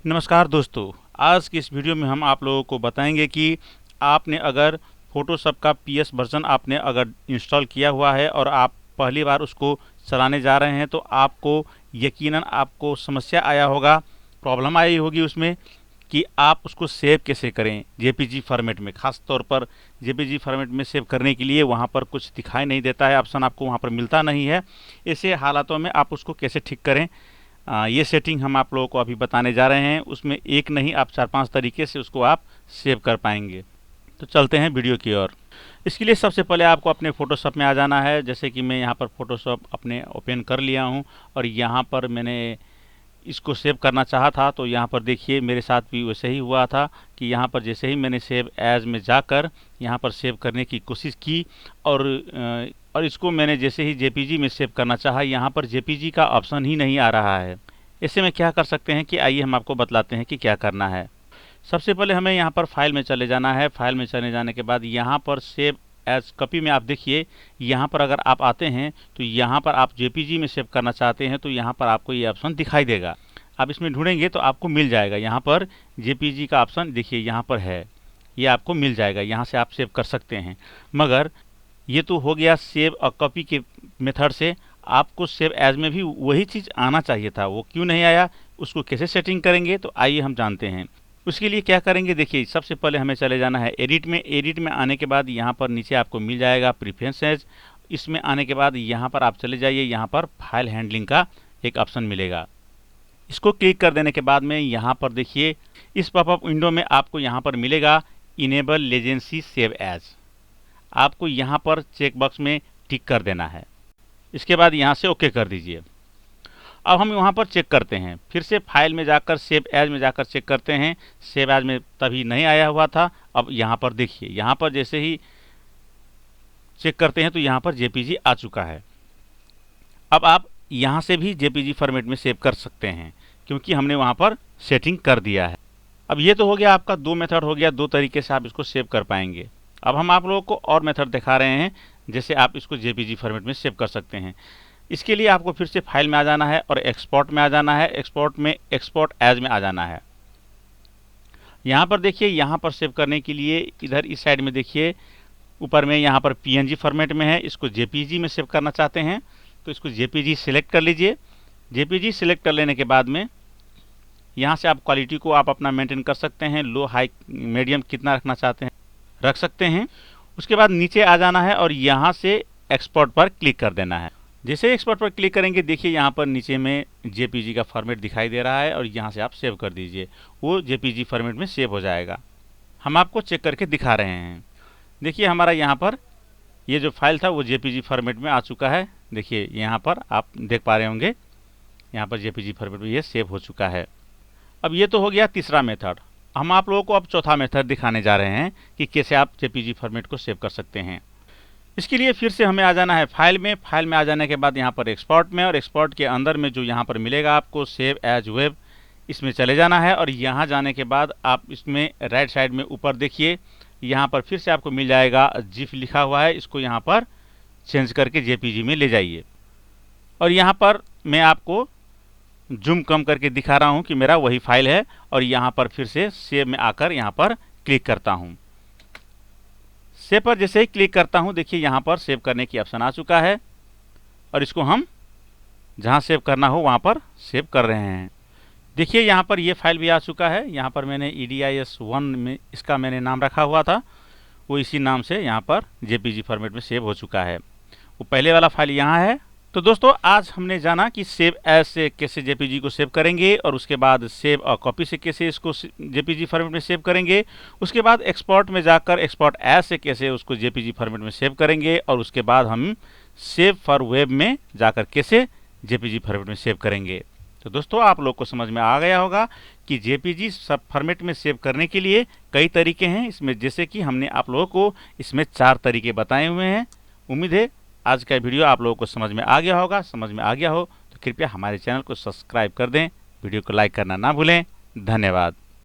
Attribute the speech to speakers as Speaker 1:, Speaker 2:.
Speaker 1: नमस्कार दोस्तों, आज की इस वीडियो में हम आप लोगों को बताएंगे कि आपने अगर फोटोशॉप का पीएस वर्जन आपने अगर इंस्टॉल किया हुआ है और आप पहली बार उसको चलाने जा रहे हैं तो आपको यकीनन आपको समस्या आया होगा, प्रॉब्लम आई होगी उसमें कि आप उसको सेव कैसे करें जेपीजी फॉर्मेट में। खास तौर पर जेपीजी फॉर्मेट में सेव करने के लिए वहाँ पर कुछ दिखाई नहीं देता है, ऑप्शन आपको वहाँ पर मिलता नहीं है। ऐसे हालातों में आप उसको कैसे ठीक करें, ये सेटिंग हम आप लोगों को अभी बताने जा रहे हैं। उसमें एक नहीं, आप 4-5 तरीके से उसको आप सेव कर पाएंगे। तो चलते हैं वीडियो की ओर। इसके लिए सबसे पहले आपको अपने फ़ोटोशॉप में आ जाना है। जैसे कि मैं यहाँ पर फ़ोटोशॉप अपने ओपन कर लिया हूँ और यहाँ पर मैंने इसको सेव करना चाहा था, तो यहाँ पर देखिए मेरे साथ भी वैसे ही हुआ था कि यहाँ पर जैसे ही मैंने सेव एज में जाकर यहाँ पर सेव करने की कोशिश की और इसको मैंने जैसे ही जेपीजी में सेव करना चाहा, यहाँ पर जेपीजी का ऑप्शन ही नहीं आ रहा है। ऐसे में क्या कर सकते हैं कि आइए हम आपको बतलाते हैं कि क्या करना है। सबसे पहले हमें यहाँ पर फाइल में चले जाना है। फाइल में चले जाने के बाद यहाँ पर सेव एज कॉपी में आप देखिए, यहाँ पर अगर आप आते हैं तो यहाँ पर आप जेपीजी में सेव करना चाहते हैं तो यहाँ पर आपको ये ऑप्शन दिखाई देगा। आप इसमें ढूंढेंगे तो आपको मिल जाएगा। यहाँ पर जेपीजी का ऑप्शन देखिए यहाँ पर है, ये आपको मिल जाएगा, यहाँ से आप सेव कर सकते हैं। मगर ये तो हो गया सेव और कॉपी के मेथड से। आपको सेव एज में भी वही चीज़ आना चाहिए था, वो क्यों नहीं आया, उसको कैसे सेटिंग करेंगे, तो आइए हम जानते हैं। उसके लिए क्या करेंगे, देखिए सबसे पहले हमें चले जाना है एडिट में। एडिट में आने के बाद यहाँ पर नीचे आपको मिल जाएगा प्रीफरेंसेज। इसमें आने के बाद यहाँ पर आप चले जाइए, यहाँ पर फाइल हैंडलिंग का एक ऑप्शन मिलेगा। इसको क्लिक कर देने के बाद में यहाँ पर देखिए इस पॉपअप विंडो में आपको यहाँ पर मिलेगा इनेबल लेजेंसी सेव एज। आपको यहाँ पर चेक बॉक्स में टिक कर देना है। इसके बाद यहाँ से ओके कर दीजिए। अब हम वहाँ पर चेक करते हैं, फिर से फाइल में जाकर सेव एज में जाकर चेक करते हैं। सेव एज में तभी नहीं आया हुआ था। अब यहाँ पर देखिए, यहाँ पर जैसे ही चेक करते हैं तो यहाँ पर जेपीजी आ चुका है। अब आप यहाँ से भी जेपीजी फॉर्मेट में सेव कर सकते हैं क्योंकि हमने वहाँ पर सेटिंग कर दिया है। अब ये तो हो गया आपका दो मेथड हो गया, दो तरीके से आप इसको सेव कर पाएंगे। अब हम आप लोगों को और मेथड दिखा रहे हैं जैसे आप इसको जेपीजी फॉर्मेट में सेव कर सकते हैं। इसके लिए आपको फिर से फाइल में आ जाना है और एक्सपोर्ट में आ जाना है। एक्सपोर्ट में एक्सपोर्ट एज में आ जाना है। यहाँ पर देखिए, यहाँ पर सेव करने के लिए इधर इस साइड में देखिए ऊपर में यहाँ पर पीएनजी फॉर्मेट में है। इसको जेपीजी में सेव करना चाहते हैं तो इसको जेपीजी सिलेक्ट कर लीजिए। जेपीजी सिलेक्ट कर लेने के बाद में यहाँ से आप क्वालिटी को आप अपना मेंटेन कर सकते हैं, लो हाई मीडियम कितना रखना चाहते हैं रख सकते हैं। उसके बाद नीचे आ जाना है और यहाँ से एक्सपोर्ट पर क्लिक कर देना है। जैसे एक्सपोर्ट पर क्लिक करेंगे देखिए यहाँ पर नीचे में जेपीजी का फॉर्मेट दिखाई दे रहा है और यहाँ से आप सेव कर दीजिए, वो जेपीजी फॉर्मेट में सेव हो जाएगा। हम आपको चेक करके दिखा रहे हैं। देखिए हमारा यहाँ पर ये जो फाइल था वो जेपीजी फॉर्मेट में आ चुका है। देखिए यहाँ पर आप देख पा रहे होंगे, यहाँ पर जेपीजी फॉर्मेट में ये सेव हो चुका है। अब ये तो हो गया तीसरा मेथड। हम आप लोगों को अब चौथा मेथड दिखाने जा रहे हैं कि कैसे आप जेपीजी फॉर्मेट को सेव कर सकते हैं। इसके लिए फिर से हमें आ जाना है फाइल में। फाइल में आ जाने के बाद यहाँ पर एक्सपोर्ट में, और एक्सपोर्ट के अंदर में जो यहाँ पर मिलेगा आपको सेव एज वेब, इसमें चले जाना है। और यहाँ जाने के बाद आप इसमें राइट साइड में ऊपर देखिए, यहाँ पर फिर से आपको मिल जाएगा जिफ लिखा हुआ है। इसको यहाँ पर चेंज करके जेपीजी में ले जाइए। और यहाँ पर मैं आपको जूम कम करके दिखा रहा हूँ कि मेरा वही फाइल है। और यहाँ पर फिर से सेव में आकर यहाँ पर क्लिक करता हूँ। सेव पर जैसे ही क्लिक करता हूँ देखिए यहाँ पर सेव करने की ऑप्शन आ चुका है और इसको हम जहाँ सेव करना हो वहाँ पर सेव कर रहे हैं। देखिए यहाँ पर ये फाइल भी आ चुका है। यहाँ पर मैंने EDIS1 में इसका मैंने नाम रखा हुआ था, वो इसी नाम से यहाँ पर जेपीजी फॉर्मेट में सेव हो चुका है। वो पहले वाला फाइल यहाँ है। तो दोस्तों आज हमने जाना कि सेव एज से कैसे जेपीजी को सेव करेंगे और उसके बाद सेव और कॉपी से कैसे इसको जेपीजी फॉर्मेट में सेव करेंगे। उसके बाद एक्सपोर्ट में जाकर एक्सपोर्ट एज से कैसे उसको जेपीजी फॉर्मेट में सेव करेंगे। और उसके बाद हम सेव फॉर वेब में जाकर कैसे जेपीजी फॉर्मेट में सेव करेंगे। तो दोस्तों आप लोग को समझ में आ गया होगा कि जेपीजी सब फॉर्मेट में सेव करने के लिए कई तरीके हैं इसमें, जैसे कि हमने आप लोगों को इसमें 4 तरीके बताए हुए हैं। उम्मीद है आज का वीडियो आप लोगों को समझ में आ गया होगा। समझ में आ गया हो तो कृपया हमारे चैनल को सब्सक्राइब कर दें, वीडियो को लाइक करना ना भूलें। धन्यवाद।